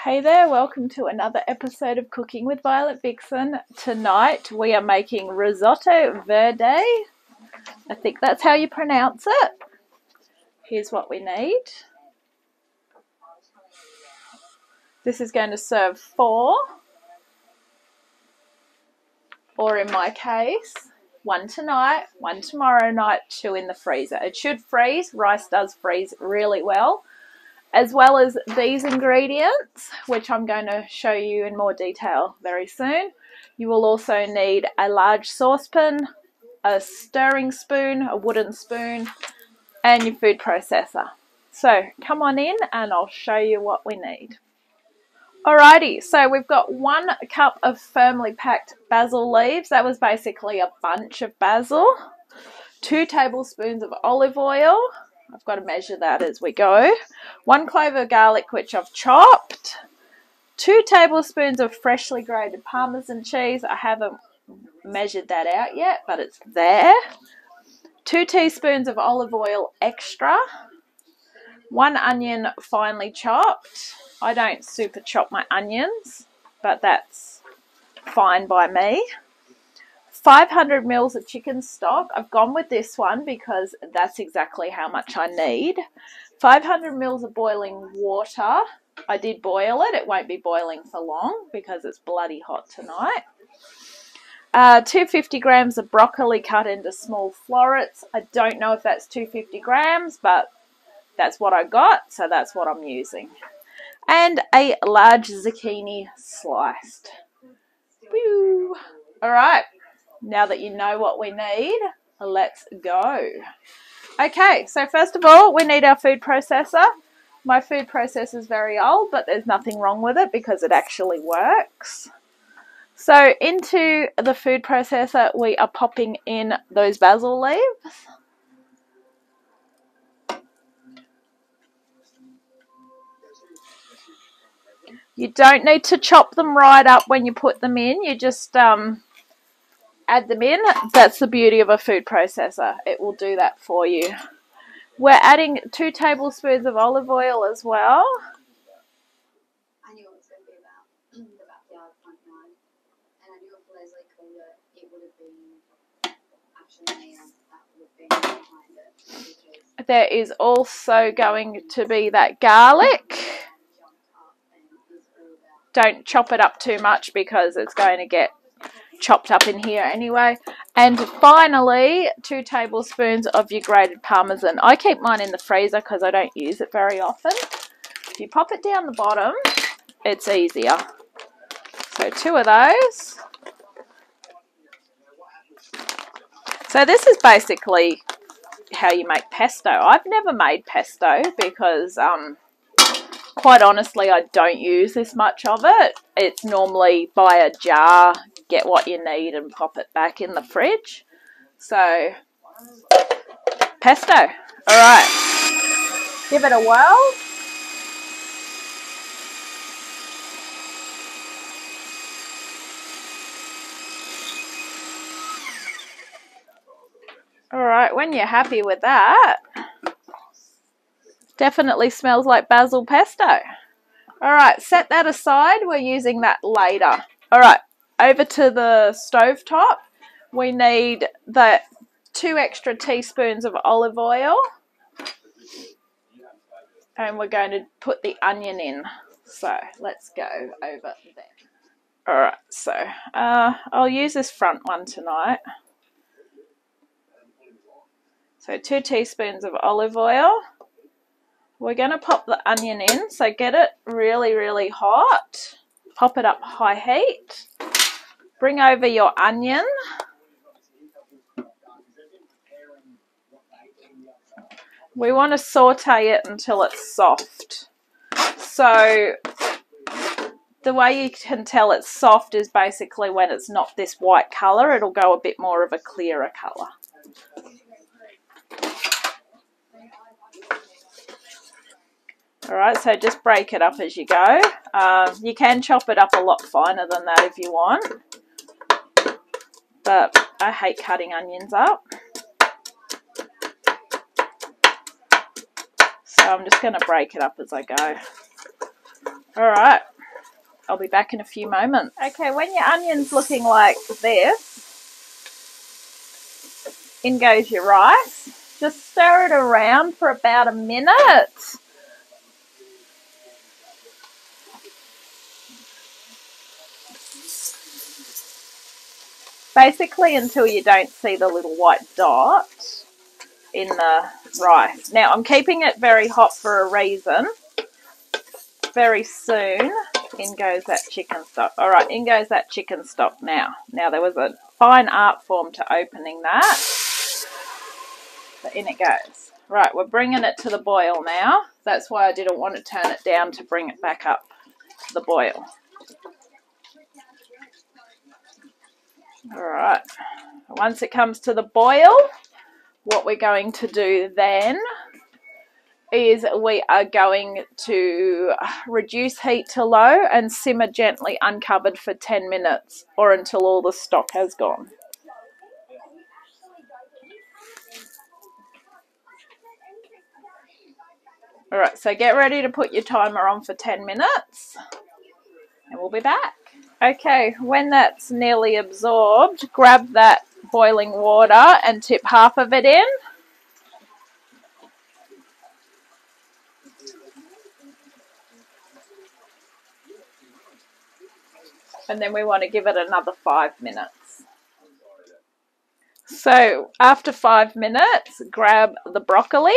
Hey there, welcome to another episode of Cooking with Violet Vixen. Tonight we are making risotto verde. I think that's how you pronounce it. Here's what we need. This is going to serve 4, or in my case, 1 tonight, 1 tomorrow night, 2 in the freezer. It should freeze. Rice does freeze really well. As well as these ingredients, which I'm going to show you in more detail very soon. You will also need a large saucepan, a stirring spoon, a wooden spoon, and your food processor. So come on in and I'll show you what we need. Alrighty, so we've got 1 cup of firmly packed basil leaves. That was basically a bunch of basil. 2 tablespoons of olive oil. I've got to measure that as we go. 1 clove of garlic, which I've chopped. 2 tablespoons of freshly grated Parmesan cheese. I haven't measured that out yet, but it's there. 2 teaspoons of olive oil extra. 1 onion finely chopped. I don't super chop my onions, but that's fine by me. 500 mils of chicken stock. I've gone with this one because that's exactly how much I need. 500 mils of boiling water. I did boil it. It won't be boiling for long because it's bloody hot tonight. 250 grams of broccoli cut into small florets. I don't know if that's 250 grams, but that's what I got, so that's what I'm using. And a large zucchini sliced. Woo! All right. Now that you know what we need, let's go. Okay, so first of all, we need our food processor. My food processor is very old, but there's nothing wrong with it because it actually works. So into the food processor, we are popping in those basil leaves. You don't need to chop them right up when you put them in. You just add them in. That's the beauty of a food processor. It will do that for you. We're adding 2 tablespoons of olive oil as well. I knew it was going to be about the backyard front yard. And I knew if Leslie called it, it would have been actually that would have been behind it. There is also going to be that garlic. Don't chop it up too much because it's going to get chopped up in here anyway. And finally, 2 tablespoons of your grated Parmesan. I keep mine in the freezer because I don't use it very often. If you pop it down the bottom, it's easier. So 2 of those. So this is basically how you make pesto. I've never made pesto because quite honestly, I don't use this much of it. It's normally buy a jar, get what you need and pop it back in the fridge. So, pesto. Alright, give it a whirl. Alright, when you're happy with that, definitely smells like basil pesto. Alright, set that aside. We're using that later. Alright, over to the stove top. We need the 2 extra teaspoons of olive oil. And we're going to put the onion in. So, let's go over there. Alright, so I'll use this front one tonight. So 2 teaspoons of olive oil. We're going to pop the onion in, so get it really, really hot. Pop it up high heat. Bring over your onion. We want to saute it until it's soft. So the way you can tell it's soft is basically when it's not this white colour, it'll go a bit more of a clearer colour. Alright, so just break it up as you go. You can chop it up a lot finer than that if you want. But I hate cutting onions up. So I'm just going to break it up as I go. Alright, I'll be back in a few moments. Okay, when your onion's looking like this, in goes your rice. Just stir it around for about a minute. Basically until you don't see the little white dot in the rice. Now I'm keeping it very hot for a reason. Very soon in goes that chicken stock. All right, in goes that chicken stock now. Now there was a fine art form to opening that. But in it goes. Right, we're bringing it to the boil now. That's why I didn't want to turn it down to bring it back up to the boil. All right, once it comes to the boil, what we're going to do then is we are going to reduce heat to low and simmer gently uncovered for 10 minutes or until all the stock has gone. All right, so get ready to put your timer on for 10 minutes and we'll be back. Okay, when that's nearly absorbed, grab that boiling water and tip half of it in. And then we want to give it another 5 minutes. So after 5 minutes, grab the broccoli.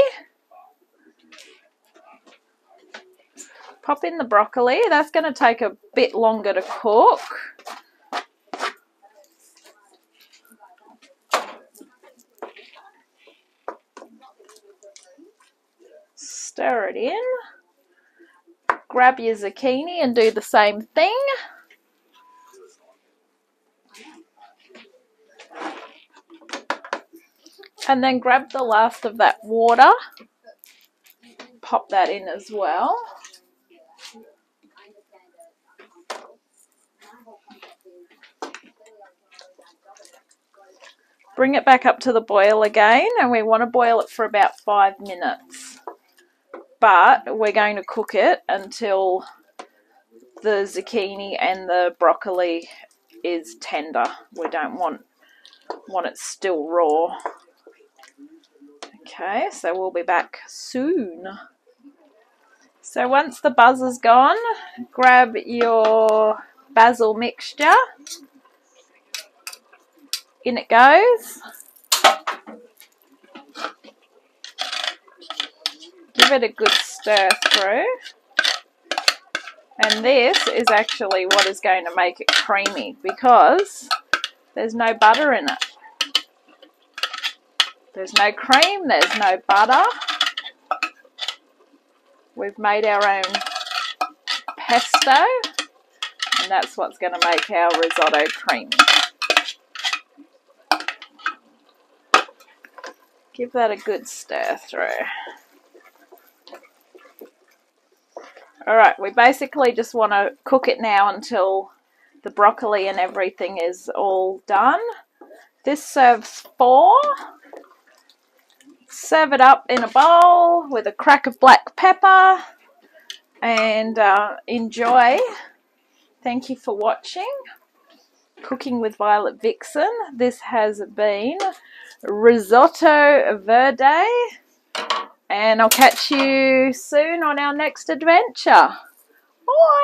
Pop in the broccoli. That's going to take a bit longer to cook. Stir it in. Grab your zucchini and do the same thing. And then grab the last of that water. Pop that in as well. Bring it back up to the boil again, and we want to boil it for about 5 minutes. But we're going to cook it until the zucchini and the broccoli is tender. We don't want it still raw. Okay, so we'll be back soon. So once the buzz is gone, grab your basil mixture. In it goes. Give it a good stir through. And this is actually what is going to make it creamy because there's no butter in it. There's no cream, there's no butter. We've made our own pesto, and that's what's going to make our risotto creamy. Give that a good stir through. Alright, we basically just want to cook it now until the broccoli and everything is all done. This serves 4. Serve it up in a bowl with a crack of black pepper and enjoy. Thank you for watching Cooking with Violet Vixen. This has been risotto verde, and I'll catch you soon on our next adventure. Bye!